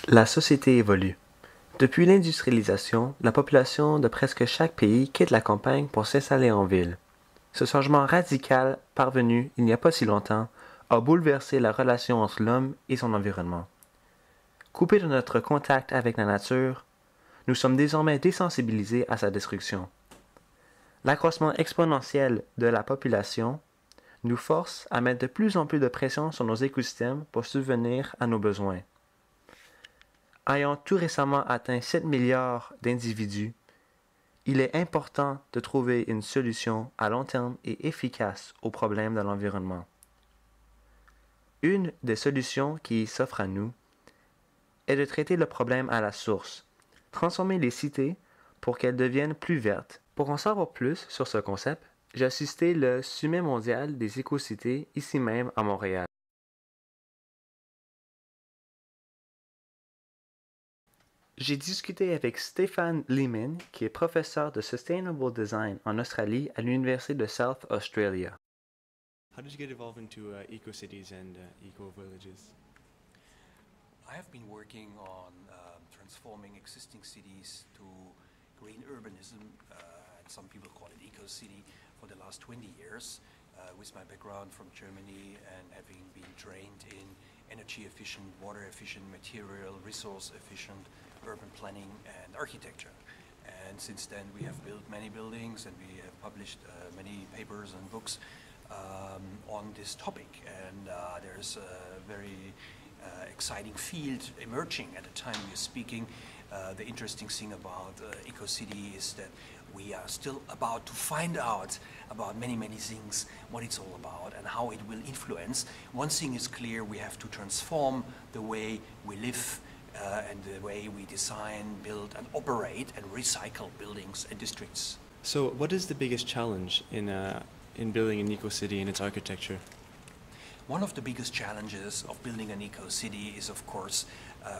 La société évolue. Depuis l'industrialisation, la population de presque chaque pays quitte la campagne pour s'installer en ville. Ce changement radical, parvenu il n'y a pas si longtemps, a bouleversé la relation entre l'homme et son environnement. Coupés de notre contact avec la nature, nous sommes désormais désensibilisés à sa destruction. L'accroissement exponentiel de la population nous force à mettre de plus en plus de pression sur nos écosystèmes pour subvenir à nos besoins. Ayant tout récemment atteint 7 milliards d'individus, il est important de trouver une solution à long terme et efficace aux problèmes de l'environnement. Une des solutions qui s'offre à nous est de traiter le problème à la source, transformer les cités pour qu'elles deviennent plus vertes. Pour en savoir plus sur ce concept, j'ai assisté le Sommet mondial des écocités ici même à Montréal. J'ai discuté avec Stéphane Lehman, qui est professeur de Sustainable Design en Australie à l'Université de South Australia. How did you get involved into eco-cities and eco-villages? I have been working on transforming existing cities to green urbanism, and some people call it eco-city, for the last 20 years, with my background from Germany and having been trained in energy-efficient, water-efficient, material, resource-efficient urban planning and architecture. And since then we have built many buildings and we have published many papers and books on this topic. And there's a very exciting field emerging at the time we are speaking. The interesting thing about EcoCity is that we are still about to find out about many things, what it's all about and how it will influence. One thing is clear, we have to transform the way we live and the way we design, build and operate and recycle buildings and districts. So what is the biggest challenge in building an eco-city and its architecture? One of the biggest challenges of building an eco-city is, of course,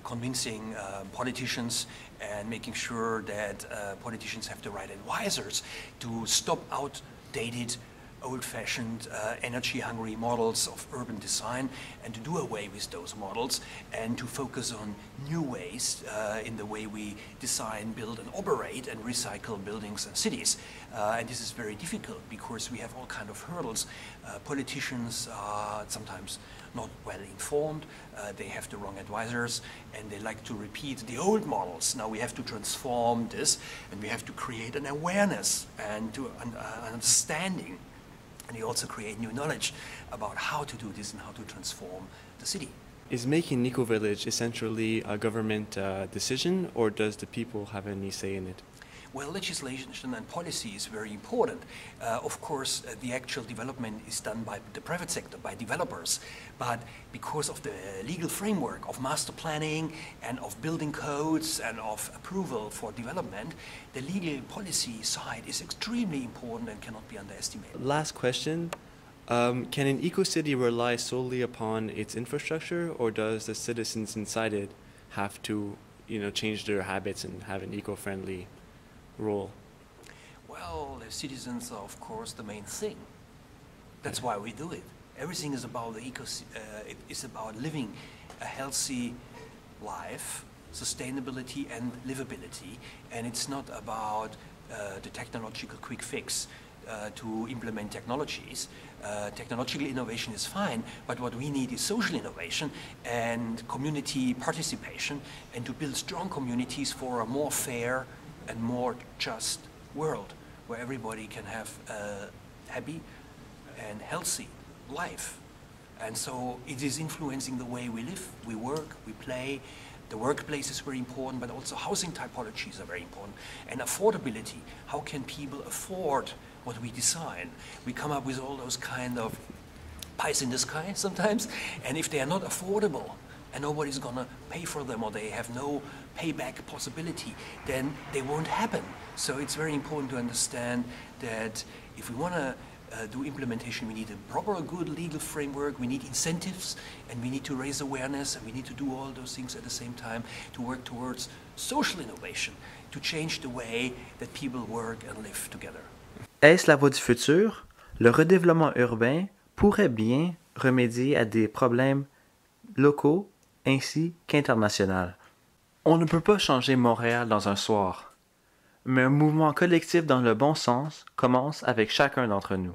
convincing politicians and making sure that politicians have the right advisors to stop outdated, old-fashioned, energy-hungry models of urban design and to do away with those models and to focus on new ways in the way we design, build and operate and recycle buildings and cities. And this is very difficult because we have all kinds of hurdles. Politicians are sometimes not well informed, they have the wrong advisors and they like to repeat the old models. Now we have to transform this and we have to create an awareness and to an understanding. And you also create new knowledge about how to do this and how to transform the city. Is making an eco-village essentially a government decision, or does the people have any say in it? Well, legislation and policy is very important. Of course, the actual development is done by the private sector, by developers. But because of the legal framework of master planning and of building codes and of approval for development, the legal policy side is extremely important and cannot be underestimated. Last question. Can an eco-city rely solely upon its infrastructure, or does the citizens inside it have to, change their habits and have an eco-friendly role? Well, the citizens are, of course, the main thing. That's why we do it. Everything is about it's about living a healthy life, sustainability and livability, and it's not about the technological quick fix to implement technologies. Technological innovation is fine, but what we need is social innovation and community participation, and to build strong communities for a more fair and more just world where everybody can have a happy and healthy life. And so it is influencing the way we live, we work, we play. The workplace is very important, but also housing typologies are very important. And affordability, how can people afford what we design? We come up with all those kind of pies in the sky sometimes, and if they are not affordable, and nobody's gonna pay for them or they have no payback possibility, then they won't happen. So it's very important to understand that if we wanna do implementation, we need a proper, good legal framework, we need incentives, and we need to raise awareness, and we need to do all those things at the same time to work towards social innovation, to change the way that people work and live together. Est-ce la voie du futur? Le redéveloppement urbain pourrait bien remédier à des problèmes locaux ainsi qu'international. On ne peut pas changer Montréal dans un soir, mais un mouvement collectif dans le bon sens commence avec chacun d'entre nous.